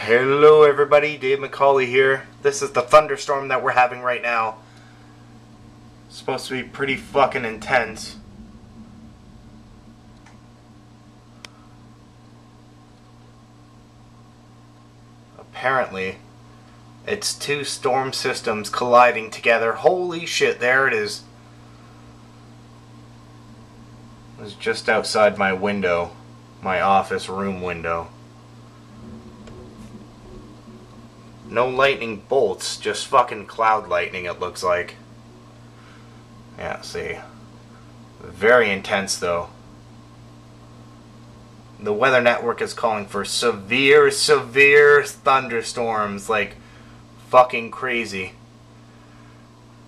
Hello everybody, Dave McCauley here. This is the thunderstorm that we're having right now. It's supposed to be pretty fucking intense. Apparently, it's two storm systems colliding together. Holy shit, there it is. It was just outside my window, my office room window. No lightning bolts, just fucking cloud lightning it looks like. Yeah, see. Very intense though. The Weather Network is calling for severe thunderstorms, like fucking crazy.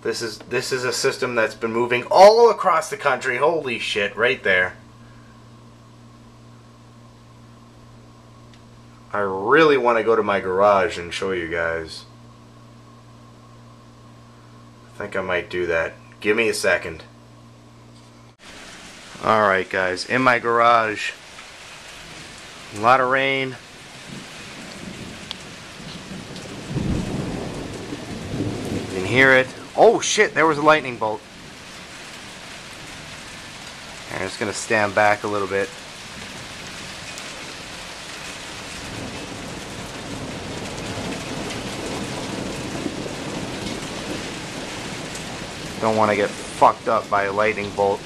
This is a system that's been moving all across the country. Holy shit, right there. I really want to go to my garage and show you guys. I think I might do that. Give me a second. Alright guys, in my garage. A lot of rain. You can hear it. Oh shit, there was a lightning bolt. I'm just going to stand back a little bit. Don't want to get fucked up by a lightning bolt.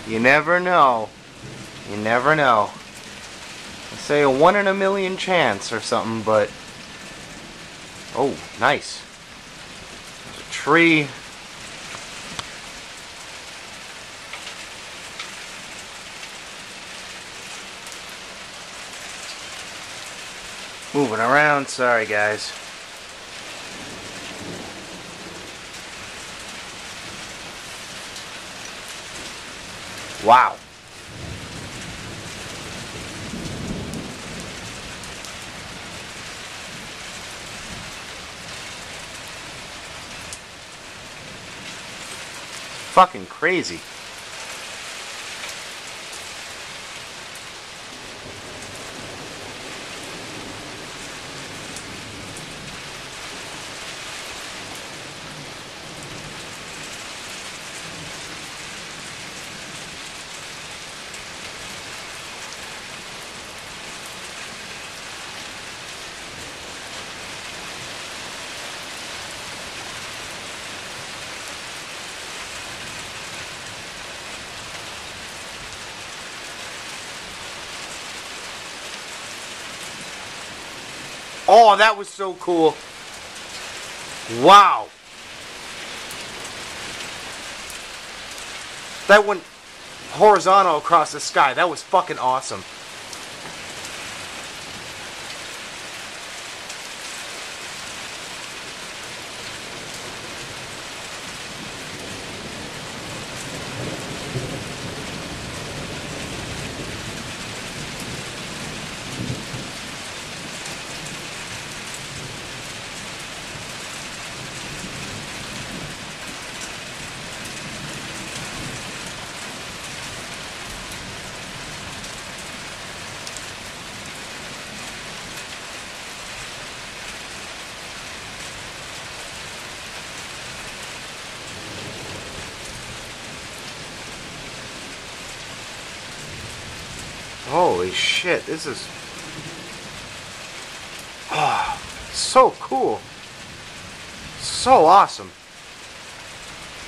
You never know. You never know. Let's say a 1 in a million chance or something, but... Oh, nice. There's a tree. Moving around, sorry guys. Wow. Fucking crazy. Oh, that was so cool. Wow. That went horizontal across the sky. That was fucking awesome. Holy shit, this is so cool. So awesome.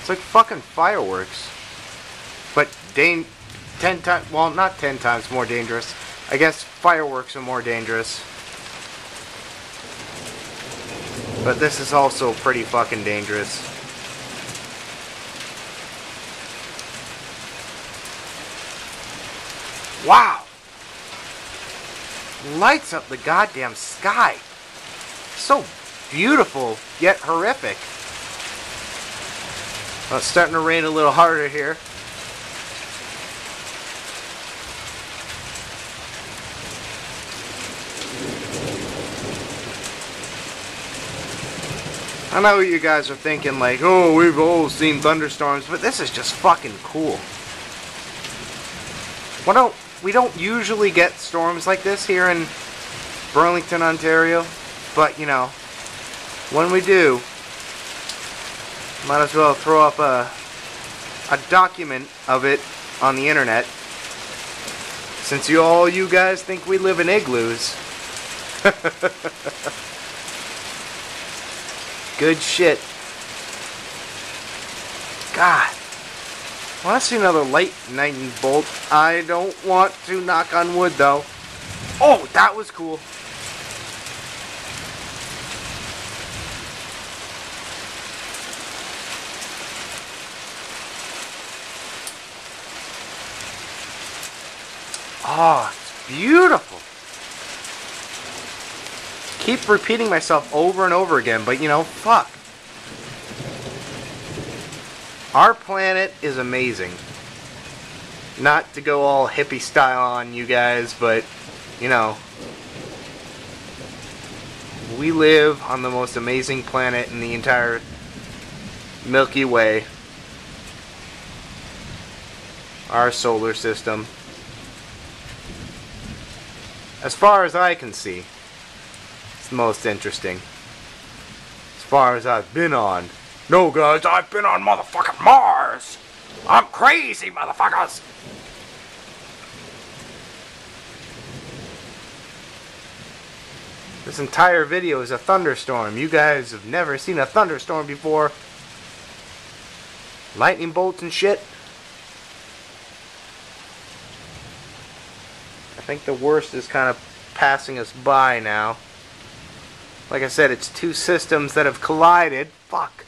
It's like fucking fireworks. But 10 times, well, not 10 times more dangerous. I guess fireworks are more dangerous. But this is also pretty fucking dangerous. Wow! Lights up the goddamn sky. So beautiful, yet horrific. Well, it's starting to rain a little harder here. I know you guys are thinking like, oh, we've all seen thunderstorms, but this is just fucking cool. We don't usually get storms like this here in Burlington, Ontario. But, you know, when we do, might as well throw up a document of it on the internet. Since all you guys think we live in igloos. Good shit. God. I want to see another lightning bolt. I don't want to, knock on wood, though. Oh, that was cool. Oh, it's beautiful. Keep repeating myself over and over again, but you know, fuck. Our planet is amazing. Not to go all hippie style on you guys, but, you know, we live on the most amazing planet in the entire Milky Way. Our solar system. As far as I can see, it's the most interesting. As far as I've been on. No, guys, I've been on motherfucking Mars! I'm crazy, motherfuckers! This entire video is a thunderstorm. You guys have never seen a thunderstorm before. Lightning bolts and shit. I think the worst is kind of passing us by now. Like I said, it's two systems that have collided. Fuck.